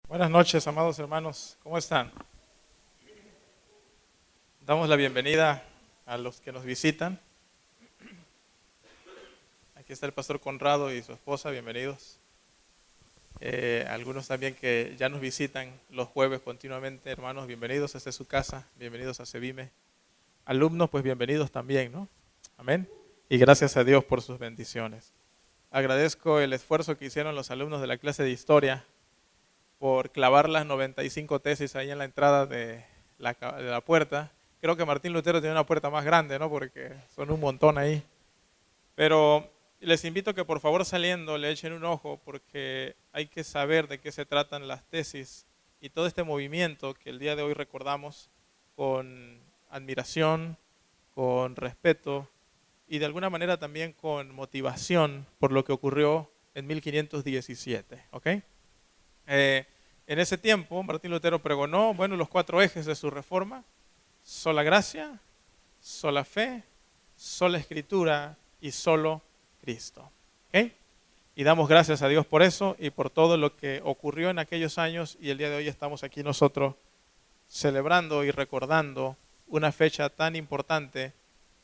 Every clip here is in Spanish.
Buenas noches, amados hermanos. ¿Cómo están? Damos la bienvenida a los que nos visitan. Aquí está el pastor Conrado y su esposa, bienvenidos. Algunos también que ya nos visitan los jueves continuamente, hermanos, bienvenidos. Esta es su casa, bienvenidos a Cebime. Alumnos, pues bienvenidos también, ¿no? Amén. Y gracias a Dios por sus bendiciones. Agradezco el esfuerzo que hicieron los alumnos de la clase de historia por clavar las 95 tesis ahí en la entrada de la puerta. Creo que Martín Lutero tiene una puerta más grande, ¿no? Porque son un montón ahí. Pero les invito a que por favor saliendo le echen un ojo porque hay que saber de qué se tratan las tesis y todo este movimiento que el día de hoy recordamos con admiración, con respeto y de alguna manera también con motivación por lo que ocurrió en 1517, ¿ok? En ese tiempo, Martín Lutero pregonó, los 4 ejes de su reforma: sola gracia, sola fe, sola escritura y solo Cristo. ¿Okay? Y damos gracias a Dios por eso y por todo lo que ocurrió en aquellos años, y el día de hoy estamos aquí nosotros celebrando y recordando una fecha tan importante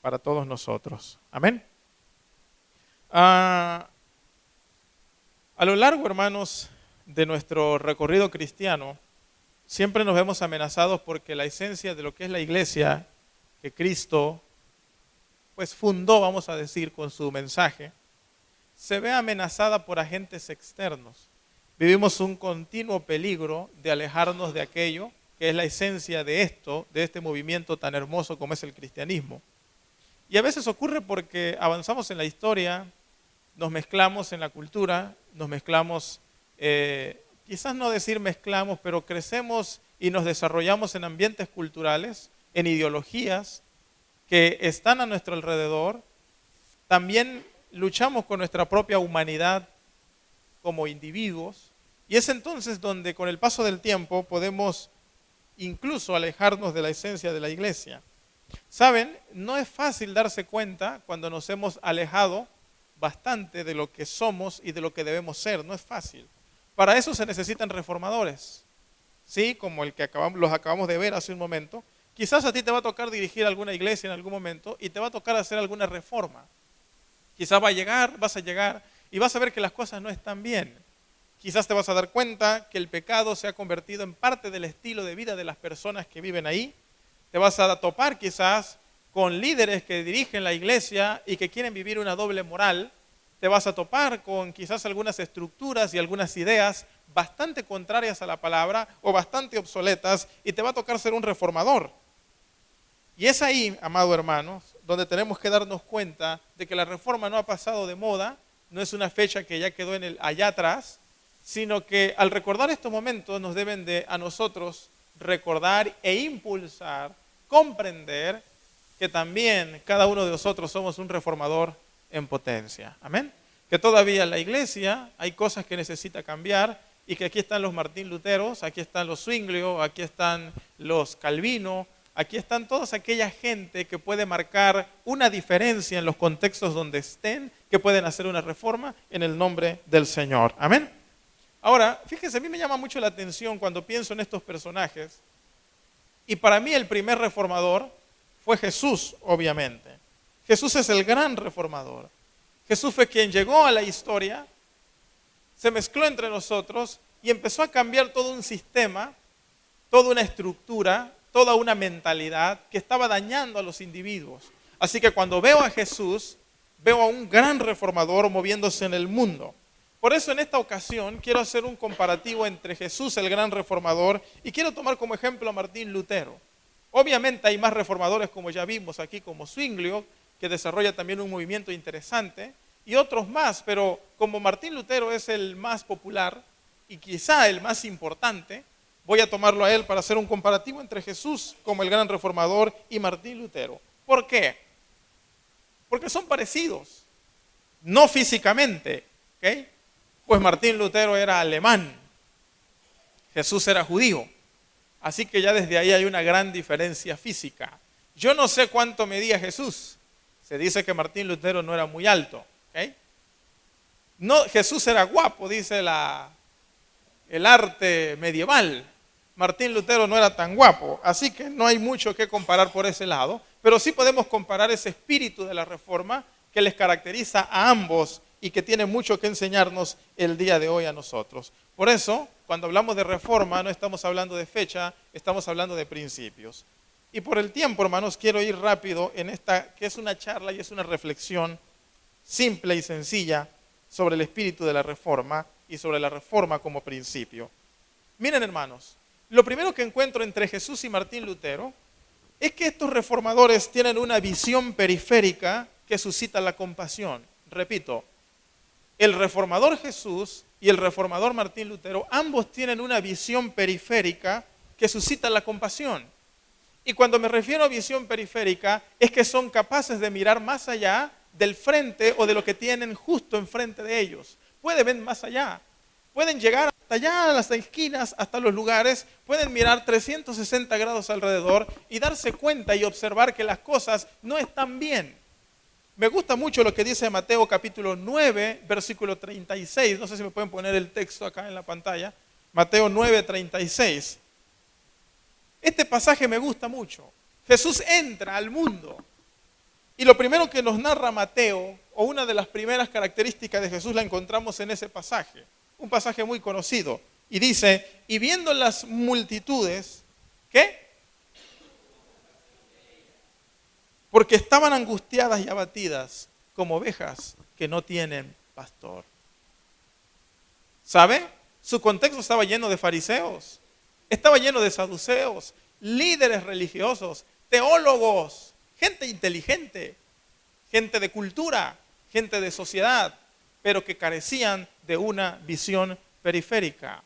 para todos nosotros. Amén. A lo largo, hermanos, de nuestro recorrido cristiano, siempre nos vemos amenazados porque la esencia de lo que es la iglesia que Cristo pues fundó, vamos a decir, con su mensaje, se ve amenazada por agentes externos. Vivimos un continuo peligro de alejarnos de aquello que es la esencia de este movimiento tan hermoso como es el cristianismo. Y a veces ocurre porque avanzamos en la historia, nos mezclamos en la cultura, nos mezclamos, quizás no decir mezclamos, pero crecemos y nos desarrollamos en ambientes culturales, en ideologías que están a nuestro alrededor. También luchamos con nuestra propia humanidad como individuos, y es entonces donde con el paso del tiempo podemos incluso alejarnos de la esencia de la iglesia. Saben, no es fácil darse cuenta cuando nos hemos alejado bastante de lo que somos y de lo que debemos ser, no es fácil. Para eso se necesitan reformadores, ¿sí? Como el que los acabamos de ver hace un momento. Quizás a ti te va a tocar dirigir alguna iglesia en algún momento y te va a tocar hacer alguna reforma. Quizás vas a llegar y vas a ver que las cosas no están bien. Quizás te vas a dar cuenta que el pecado se ha convertido en parte del estilo de vida de las personas que viven ahí. Te vas a topar quizás con líderes que dirigen la iglesia y que quieren vivir una doble moral. Te vas a topar con quizás algunas estructuras y algunas ideas bastante contrarias a la palabra o bastante obsoletas, y te va a tocar ser un reformador. Y es ahí, amado hermanos, donde tenemos que darnos cuenta de que la reforma no ha pasado de moda, no es una fecha que ya quedó allá atrás, sino que al recordar estos momentos nos deben de a nosotros recordar e impulsar, comprender que también cada uno de nosotros somos un reformador en potencia. Amén. Que todavía en la iglesia hay cosas que necesita cambiar y que aquí están los Martín Luteros, aquí están los Zwinglio, aquí están los Calvino, aquí están toda aquella gente que puede marcar una diferencia en los contextos donde estén, que pueden hacer una reforma en el nombre del Señor. Amén. Ahora, fíjense, a mí me llama mucho la atención cuando pienso en estos personajes, y para mí el primer reformador fue Jesús, obviamente. Jesús es el gran reformador. Jesús fue quien llegó a la historia, se mezcló entre nosotros y empezó a cambiar todo un sistema, toda una estructura, toda una mentalidad que estaba dañando a los individuos. Así que cuando veo a Jesús, veo a un gran reformador moviéndose en el mundo. Por eso en esta ocasión quiero hacer un comparativo entre Jesús, el gran reformador, y quiero tomar como ejemplo a Martín Lutero. Obviamente hay más reformadores, como ya vimos aquí, como Zwinglio, que desarrolla también un movimiento interesante, y otros más, pero como Martín Lutero es el más popular y quizá el más importante, voy a tomarlo a él para hacer un comparativo entre Jesús como el gran reformador y Martín Lutero. ¿Por qué? Porque son parecidos, no físicamente, ¿ok? Pues Martín Lutero era alemán, Jesús era judío, así que ya desde ahí hay una gran diferencia física. Yo no sé cuánto medía Jesús, se dice que Martín Lutero no era muy alto, ¿ok? No, Jesús era guapo, dice la el arte medieval. Martín Lutero no era tan guapo, así que no hay mucho que comparar por ese lado, pero sí podemos comparar ese espíritu de la Reforma que les caracteriza a ambos y que tiene mucho que enseñarnos el día de hoy a nosotros. Por eso, cuando hablamos de Reforma, no estamos hablando de fecha, estamos hablando de principios. Y por el tiempo, hermanos, quiero ir rápido en esta, que es una charla y es una reflexión simple y sencilla sobre el espíritu de la Reforma y sobre la Reforma como principio. Miren, hermanos, lo primero que encuentro entre Jesús y Martín Lutero es que estos reformadores tienen una visión periférica que suscita la compasión. Repito, el reformador Jesús y el reformador Martín Lutero, ambos tienen una visión periférica que suscita la compasión. Y cuando me refiero a visión periférica, es que son capaces de mirar más allá del frente o de lo que tienen justo enfrente de ellos. Pueden ver más allá. Pueden llegar hasta allá, a las esquinas, hasta los lugares, pueden mirar 360 grados alrededor y darse cuenta y observar que las cosas no están bien. Me gusta mucho lo que dice Mateo capítulo 9, versículo 36. No sé si me pueden poner el texto acá en la pantalla. Mateo 9, 36. Este pasaje me gusta mucho. Jesús entra al mundo y lo primero que nos narra Mateo, o una de las primeras características de Jesús, la encontramos en ese pasaje. Un pasaje muy conocido. Y dice, y viendo las multitudes, ¿qué? Porque estaban angustiadas y abatidas como ovejas que no tienen pastor. ¿Sabe? Su contexto estaba lleno de fariseos, estaba lleno de saduceos, líderes religiosos, teólogos, gente inteligente, gente de cultura, gente de sociedad, pero que carecían de una visión periférica.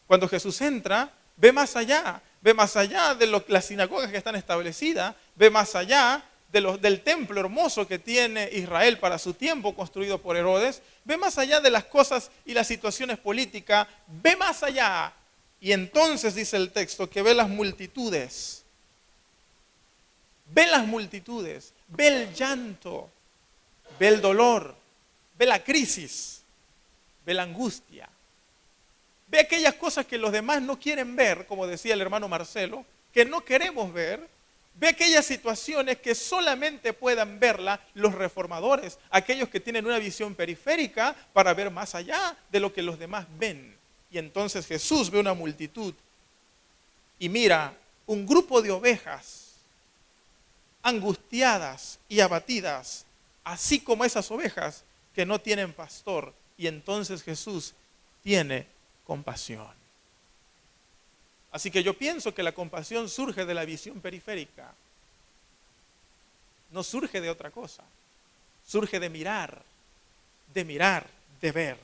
Cuando Jesús entra, ve más allá de las sinagogas que están establecidas, ve más allá del templo hermoso que tiene Israel para su tiempo, construido por Herodes, ve más allá de las cosas y las situaciones políticas, ve más allá. Y entonces dice el texto que ve las multitudes, ve el llanto, ve el dolor, ve la crisis, ve la angustia, ve aquellas cosas que los demás no quieren ver, como decía el hermano Marcelo, que no queremos ver. Ve aquellas situaciones que solamente puedan verla los reformadores, aquellos que tienen una visión periférica para ver más allá de lo que los demás ven. Y entonces Jesús ve una multitud y mira un grupo de ovejas angustiadas y abatidas, así como esas ovejas que no tienen pastor. Y entonces Jesús tiene compasión. Así que yo pienso que la compasión surge de la visión periférica. No surge de otra cosa. Surge de mirar, de ver.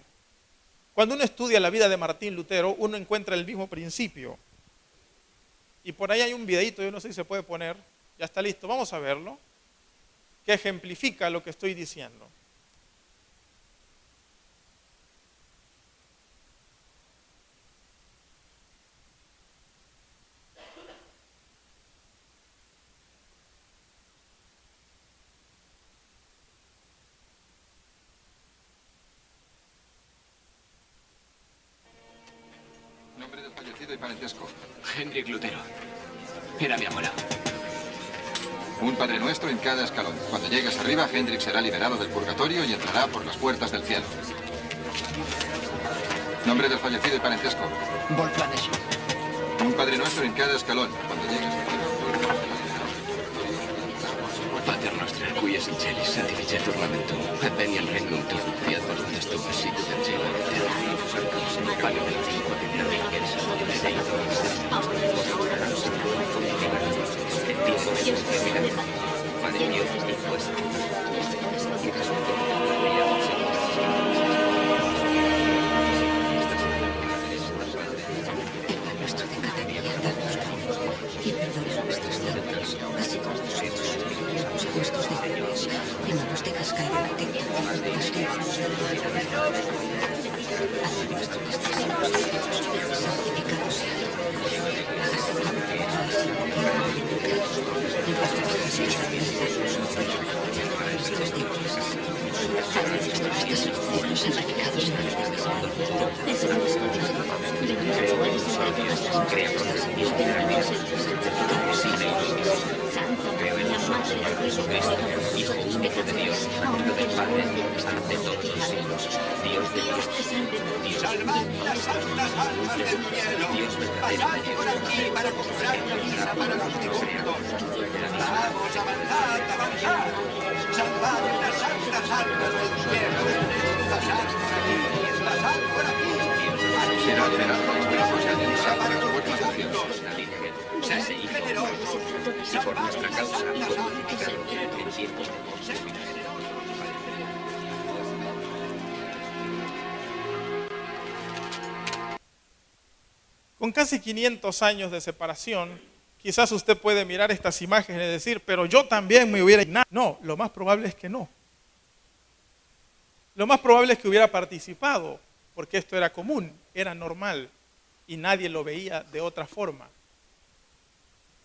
Cuando uno estudia la vida de Martín Lutero, uno encuentra el mismo principio. Y por ahí hay un videito, yo no sé si se puede poner, ya está listo, vamos a verlo, que ejemplifica lo que estoy diciendo. Nombre del fallecido y parentesco. Hendrik Lutero. Era mi abuela. Un Padre Nuestro en cada escalón. Cuando llegues arriba, Hendrik será liberado del purgatorio y entrará por las puertas del cielo. Nombre del fallecido y parentesco. Wolflanesh. Un Padre Nuestro en cada escalón. Cuando llegues arriba. Pater Noster, qui es in celis, sanctificetur nomentum, adveniat regnum tuum, fiat voluntas tua sicut in cielo et in terra. Pane nostrum quotidianum y perdona nuestras deudas, así como nosotros perdonamos a nuestros deudores, y no nos dejes caer en la tentación, mas líbranos del mal. Padre nuestro que estás en los cielos, santificado sea tu nombre. Hágase tu voluntad en la tierra como en el cielo. Danos nuestros días nuestros deudores. Padre nuestro que estás en los cielos, santificado sea tu nombre. creador y inspirador. Creo en un solo Señor Jesucristo, Hijo único de Dios, nacido del Padre, ante todos los siglos, Dios de Dios, Dios Salvad las santas almas del cielo. Pasad por aquí para comprar misa para los difuntos. Vamos, avanzad, avanzad. Salvad las santas almas del cielo. Pasad por aquí, pasad por aquí. Será liberado el Espíritu se adentrará por las puertas del cielo. Sed generosos y por nuestra causa glorificado en tiempos de muerte. Con casi 500 años de separación, quizás usted puede mirar estas imágenes y decir, pero yo también me hubiera indignado. No, lo más probable es que no. Lo más probable es que hubiera participado, porque esto era común, era normal, y nadie lo veía de otra forma.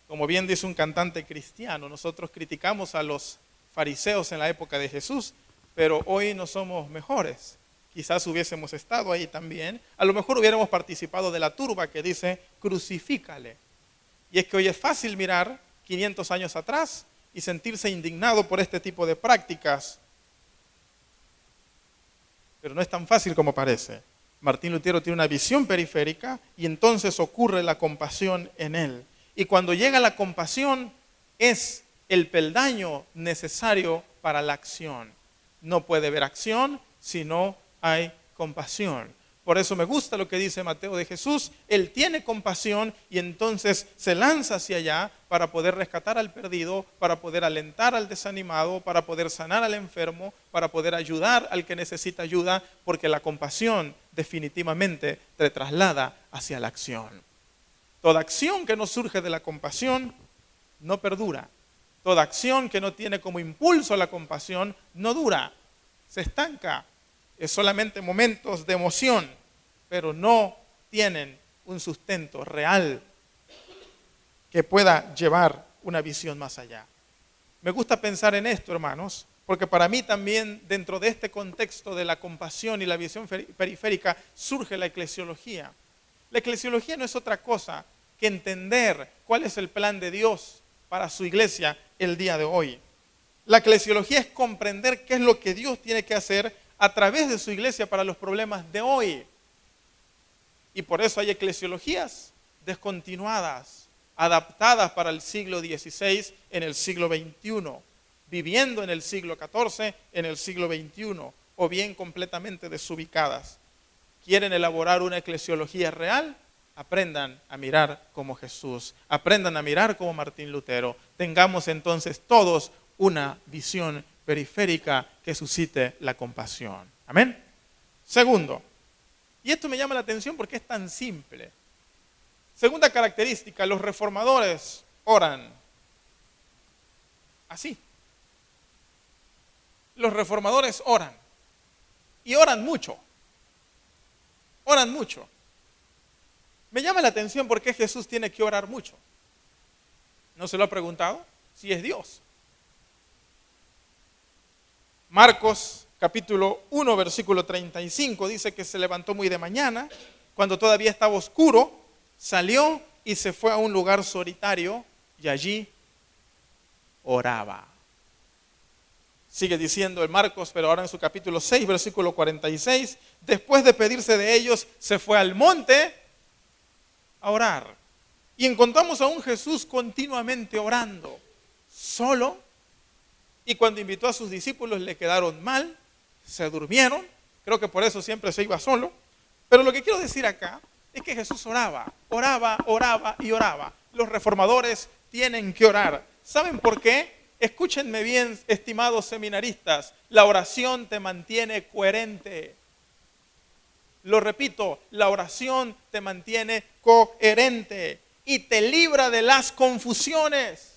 Como bien dice un cantante cristiano, nosotros criticamos a los fariseos en la época de Jesús, pero hoy no somos mejores. Quizás hubiésemos estado ahí también. A lo mejor hubiéramos participado de la turba que dice, crucifícale. Y es que hoy es fácil mirar 500 años atrás y sentirse indignado por este tipo de prácticas. Pero no es tan fácil como parece. Martín Lutero tiene una visión periférica y entonces ocurre la compasión en él. Y cuando llega la compasión es el peldaño necesario para la acción. No puede haber acción si no hay compasión. Por eso me gusta lo que dice Mateo de Jesús. Él tiene compasión y entonces se lanza hacia allá para poder rescatar al perdido, para poder alentar al desanimado, para poder sanar al enfermo, para poder ayudar al que necesita ayuda, porque la compasión definitivamente te traslada hacia la acción. Toda acción que no surge de la compasión no perdura. Toda acción que no tiene como impulso la compasión no dura, se estanca. Es solamente momentos de emoción, pero no tienen un sustento real que pueda llevar una visión más allá. Me gusta pensar en esto, hermanos, porque para mí también dentro de este contexto de la compasión y la visión periférica surge la eclesiología. La eclesiología no es otra cosa que entender cuál es el plan de Dios para su iglesia el día de hoy. La eclesiología es comprender qué es lo que Dios tiene que hacer a través de su iglesia para los problemas de hoy. Y por eso hay eclesiologías descontinuadas, adaptadas para el siglo XVI en el siglo XXI, viviendo en el siglo XIV en el siglo XXI, o bien completamente desubicadas. ¿Quieren elaborar una eclesiología real? Aprendan a mirar como Jesús, aprendan a mirar como Martín Lutero. Tengamos entonces todos una visión periférica que suscite la compasión. Amén. Segundo, y esto me llama la atención porque es tan simple. Segunda característica, los reformadores oran así. Los reformadores oran y oran mucho. Oran mucho. Me llama la atención por qué Jesús tiene que orar mucho. ¿No se lo ha preguntado? Si es Dios. Marcos capítulo 1 versículo 35 dice que se levantó muy de mañana, cuando todavía estaba oscuro, salió y se fue a un lugar solitario y allí oraba. Sigue diciendo el Marcos, pero ahora en su capítulo 6 versículo 46, después de pedirse de ellos, se fue al monte a orar. Y encontramos a un Jesús continuamente orando, solo, y cuando invitó a sus discípulos le quedaron mal, se durmieron, creo que por eso siempre se iba solo. Pero lo que quiero decir acá es que Jesús oraba, oraba, oraba y oraba. Los reformadores tienen que orar. ¿Saben por qué? Escúchenme bien, estimados seminaristas, la oración te mantiene coherente. Lo repito, la oración te mantiene coherente y te libra de las confusiones.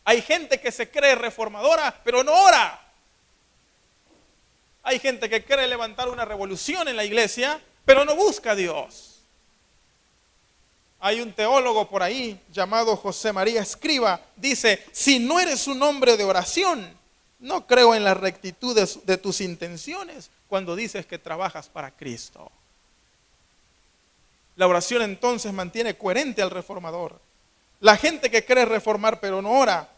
Hay gente que se cree reformadora, pero no ora. Hay gente que quiere levantar una revolución en la iglesia, pero no busca a Dios. Hay un teólogo por ahí llamado José María Escriba, dice, si no eres un hombre de oración, no creo en la rectitud de tus intenciones cuando dices que trabajas para Cristo. La oración entonces mantiene coherente al reformador. La gente que cree reformar pero no ora,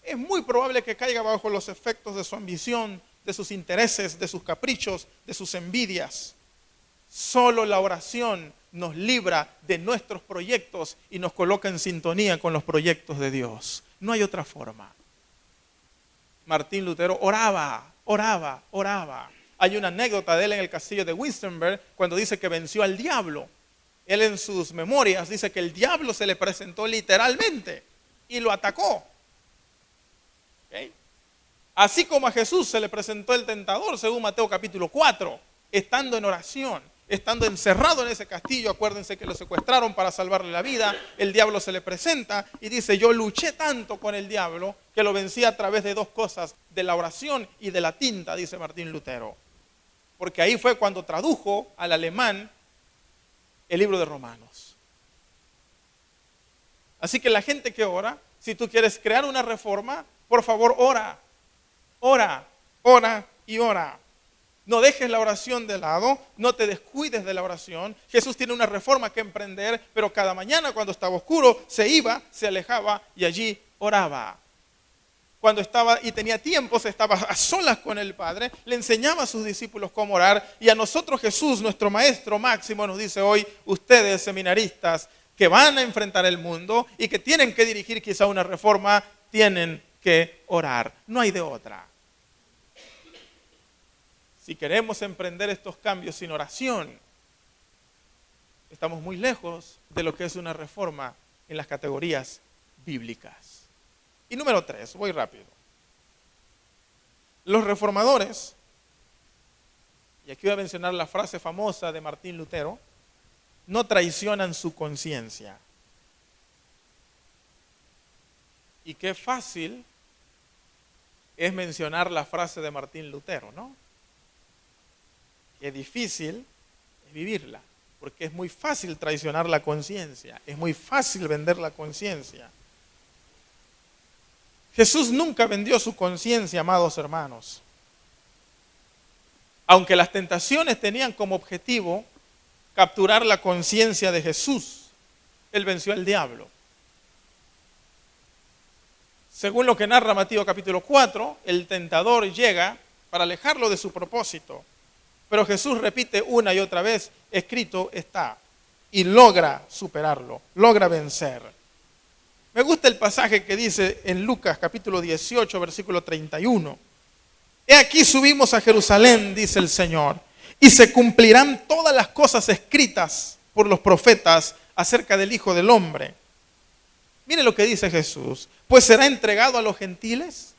es muy probable que caiga bajo los efectos de su ambición, de sus intereses, de sus caprichos, de sus envidias. Solo la oración nos libra de nuestros proyectos y nos coloca en sintonía con los proyectos de Dios. No hay otra forma. Martín Lutero oraba. Hay una anécdota de él en el castillo de Wittenberg cuando dice que venció al diablo. Él en sus memorias dice que el diablo se le presentó literalmente y lo atacó. ¿Okay? Así como a Jesús se le presentó el tentador, según Mateo capítulo 4, estando en oración, estando encerrado en ese castillo. Acuérdense que lo secuestraron para salvarle la vida. El diablo se le presenta y dice: yo luché tanto con el diablo que lo vencí a través de dos cosas, de la oración y de la tinta, dice Martín Lutero. Porque ahí fue cuando tradujo al alemán el libro de Romanos. Así que la gente que ora, si tú quieres crear una reforma, por favor ora y ora. No dejes la oración de lado, no te descuides de la oración. Jesús tiene una reforma que emprender, pero cada mañana cuando estaba oscuro se iba, se alejaba y allí oraba. Cuando estaba y tenía tiempo, se estaba a solas con el Padre, le enseñaba a sus discípulos cómo orar, y a nosotros Jesús, nuestro Maestro máximo, nos dice hoy: ustedes, seminaristas, que van a enfrentar el mundo y que tienen que dirigir quizá una reforma, tienen que orar. No hay de otra. Si queremos emprender estos cambios sin oración, estamos muy lejos de lo que es una reforma en las categorías bíblicas. Y número 3, voy rápido. Los reformadores, y aquí voy a mencionar la frase famosa de Martín Lutero, no traicionan su conciencia. Y qué fácil es mencionar la frase de Martín Lutero, ¿no? Qué difícil es vivirla, porque es muy fácil traicionar la conciencia, es muy fácil vender la conciencia. Jesús nunca vendió su conciencia, amados hermanos. Aunque las tentaciones tenían como objetivo capturar la conciencia de Jesús, Él venció al diablo. Según lo que narra Mateo capítulo 4, el tentador llega para alejarlo de su propósito. Pero Jesús repite una y otra vez: escrito está. Y logra superarlo, logra vencer. Me gusta el pasaje que dice en Lucas capítulo 18, versículo 31. He aquí subimos a Jerusalén, dice el Señor, y se cumplirán todas las cosas escritas por los profetas acerca del Hijo del Hombre. Mire lo que dice Jesús: pues será entregado a los gentiles,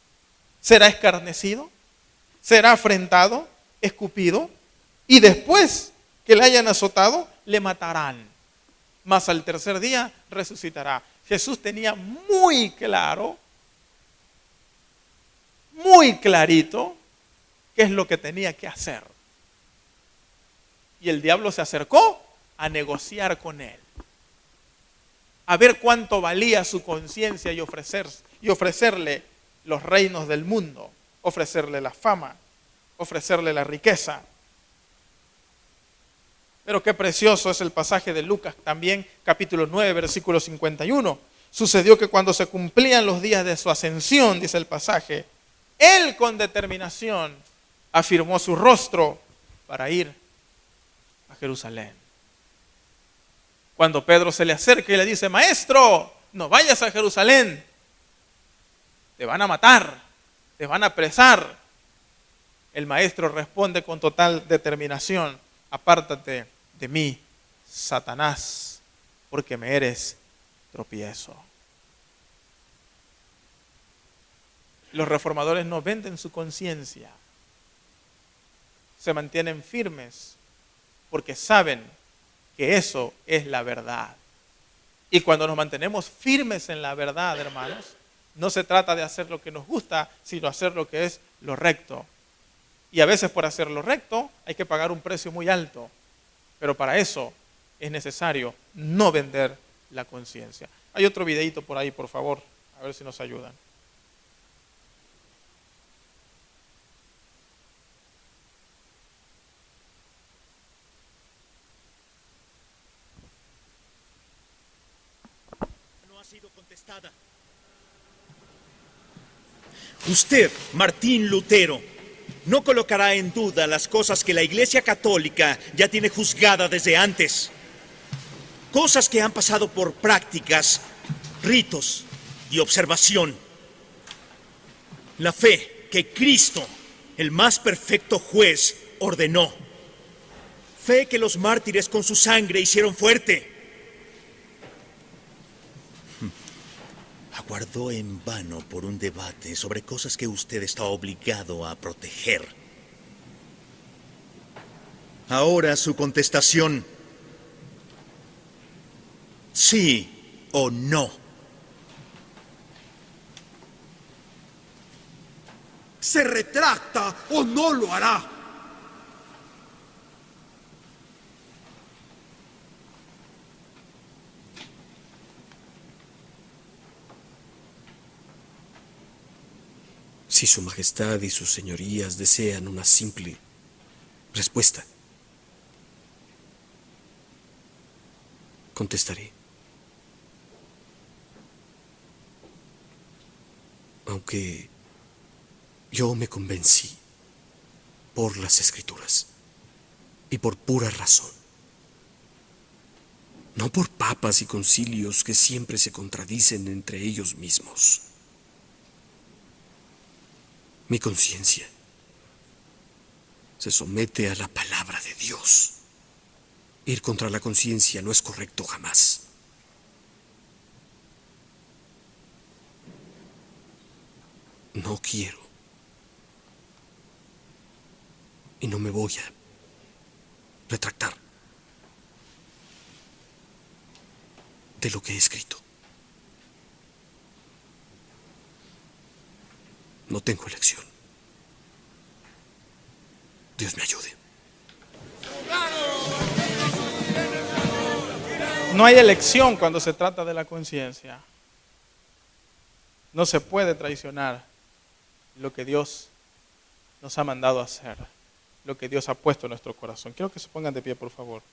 será escarnecido, será afrentado, escupido, y después que le hayan azotado, le matarán. Mas al tercer día resucitará. Jesús tenía muy claro, muy clarito, qué es lo que tenía que hacer. Y el diablo se acercó a negociar con él, a ver cuánto valía su conciencia y ofrecerle los reinos del mundo, ofrecerle la fama, ofrecerle la riqueza. Pero qué precioso es el pasaje de Lucas también, capítulo 9, versículo 51. Sucedió que cuando se cumplían los días de su ascensión, dice el pasaje, Él con determinación afirmó su rostro para ir a Jerusalén. Cuando Pedro se le acerca y le dice: Maestro, no vayas a Jerusalén, te van a matar, te van a apresar. El maestro responde con total determinación: apártate de mí, Satanás, porque me eres tropiezo. Los reformadores no venden su conciencia, se mantienen firmes porque saben que eso es la verdad. Y cuando nos mantenemos firmes en la verdad, hermanos, no se trata de hacer lo que nos gusta, sino hacer lo que es lo recto. Y a veces por hacer lo recto hay que pagar un precio muy alto, pero para eso es necesario no vender la conciencia. Hay otro videíto por ahí, por favor, a ver si nos ayudan. sido contestada. Usted, Martín Lutero, no colocará en duda las cosas que la Iglesia Católica ya tiene juzgada desde antes. Cosas que han pasado por prácticas, ritos y observación. La fe que Cristo, el más perfecto juez, ordenó. Fe que los mártires con su sangre hicieron fuerte. Aguardó en vano por un debate sobre cosas que usted está obligado a proteger. Ahora su contestación: sí o no. ¿Se retracta o no lo hará? Si su majestad y sus señorías desean una simple respuesta, contestaré. Aunque yo me convencí por las Escrituras y por pura razón, no por papas y concilios que siempre se contradicen entre ellos mismos. Mi conciencia se somete a la palabra de Dios. Ir contra la conciencia no es correcto jamás. No quiero y no me voy a retractar de lo que he escrito. No tengo elección. Dios me ayude. No hay elección cuando se trata de la conciencia. No se puede traicionar lo que Dios nos ha mandado a hacer, lo que Dios ha puesto en nuestro corazón. Quiero que se pongan de pie, por favor.